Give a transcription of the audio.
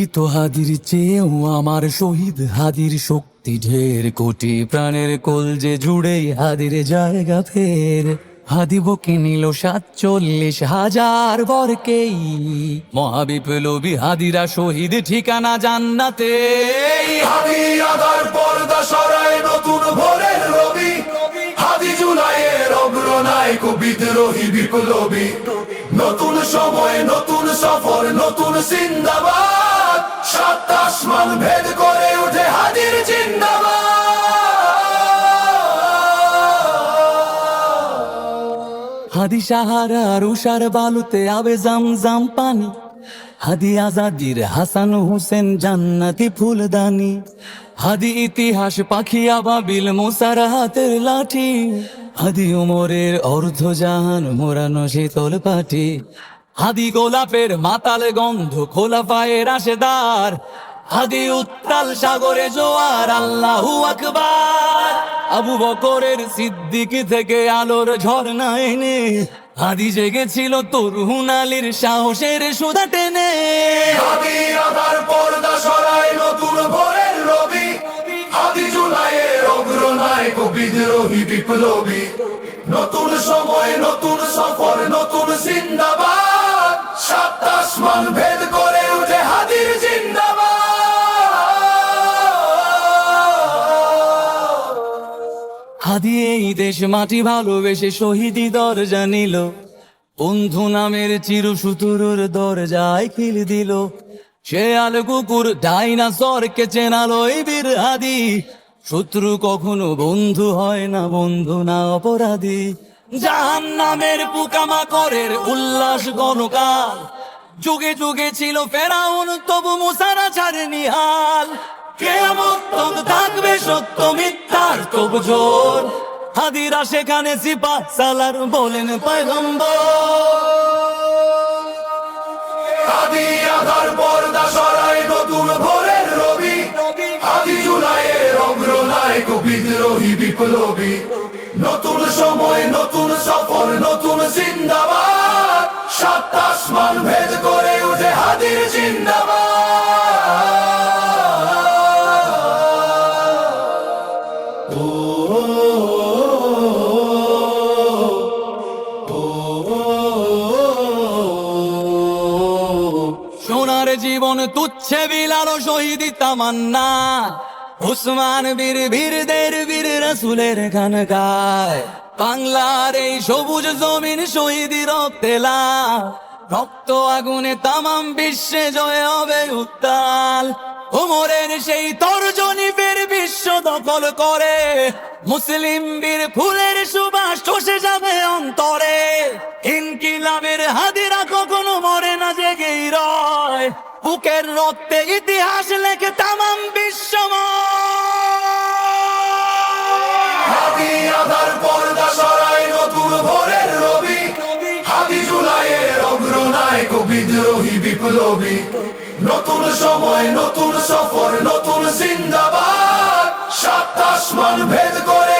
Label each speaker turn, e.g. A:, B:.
A: জীবিত হাদির চেয়েও আমার শহীদ হাদির শক্তি ঢের, কোটি প্রাণের কলজে জুড়েই হাদির জায়গা ফের। হাদি বকে নিল 47,000 বরকেই, মহাবিপ্লবী হাদিরা শহীদ ঠিকানা জান্নাতে।
B: হাদি আধার পর্দা সরায় নতুন ভোরের রবি, হাদি জুলাইয়ের অগ্রনায়ক বিদ্রোহী বিপ্লবী। নতুন সময় নতুন সফর নতুন জিন্দাবাদ, সাত আসমান ভেদ করে ওঠে হাদির জিন্দাবাদ।
A: হাদি সাহারার উষার বালুতে আবে জামজাম পানি, হাদি আজাদির হাসান হোসেন জান্নাতি ফুলদানি। হাদি ইতিহাস পাখি আবাবিল মুসার হাতের লাঠি, হাদি উমরের অর্ধজাহান মোরানো শীতল পাটি। হাদি গোলাপের মাতাল গন্ধ খোলা পায়ের রাশেদার, হাদি উত্তাল সাগরে জোয়ার আল্লাহু আকবার। আবু বকরের সিদ্দিক থেকে আলোর ঝর্ণা এনে, হাদি জেগেছিল তরুণ আলীর সাহসের সুধা টেনে।
B: হাদি আধার পর্দা সরায় নতুন ভোরের রবি, হাদি জুলাইয়ের অগ্রনায়ক বিদ্রোহী বিপ্লবী। নতুন সময় নতুন সফর নতুন জিন্দাবাদ, সাত আসমান ভেদ করে উঠে হাদির জিন্দাবাদ।
A: হাদি এই দেশ মাটি ভালোবেসে শহীদি দরজা নিল, বন্ধু নামের চিরসুতুরুর দরজায় খিল দিল। শেয়াল কুকুর ডাইনাসরকে চেনালো এই বীর হাদি, শত্রু কখনো বন্ধু হয় না, বন্ধু না অপরাধী। জাহান্নামের পোকামাকড়ের উল্লাস গণকাল, যুগে যুগে ছিল ফেরাউন তবু মুসারা ছাড়েনি হাল। কিয়ামত তক থাকবে সত্য মিথ্যার তব জোর, হাদিরা সেখানে সিপাহ সালার বলেন পয়গম্বর।
B: হাদি আধার পর্দা সরায় নতুন ভোরের রবি, হাদি জুলাইয়ের অগ্রনায়ক বিদ্রোহী বিপ্লবী। নতুন সময় নতুন সফর নতুন জিন্দাবাদ, সাত আসমান ভেদ করে উঠে হাদির জিন্দাবাদ।
A: সোনার জীবন তুচ্ছে বিলালো শহীদি তামান্না, উসমান বীর বীরদের বীর রাসূলের গান গায়। বাংলার এই সবুজ জমিন শহীদি রক্তে লাল, রক্ত আগুনে তামাম বিশ্বে জয় হবে উত্তাল। ওমরের সেই তর্জনী ফের বিশ্ব দখল করে, মুসলিম বীর ফুলের সুবাস চষে যাবে অন্তরে। ইনকিলাবের হাদিরা কখনো মরে না, জেগেই রয়, বুকের রক্তে ইতিহাস লেখে তামাম বিশ্বময়।
B: হাদি আধার পর্দা সরায় নতুন ভোরের রবি, হাদি জুলাইয়ের অগ্রনায়ক বিদ্রোহী বিপ্লবী। নতুন সময় নতুন সফর নতুন জিন্দাবাদ, সাত আসমান ভেদ করে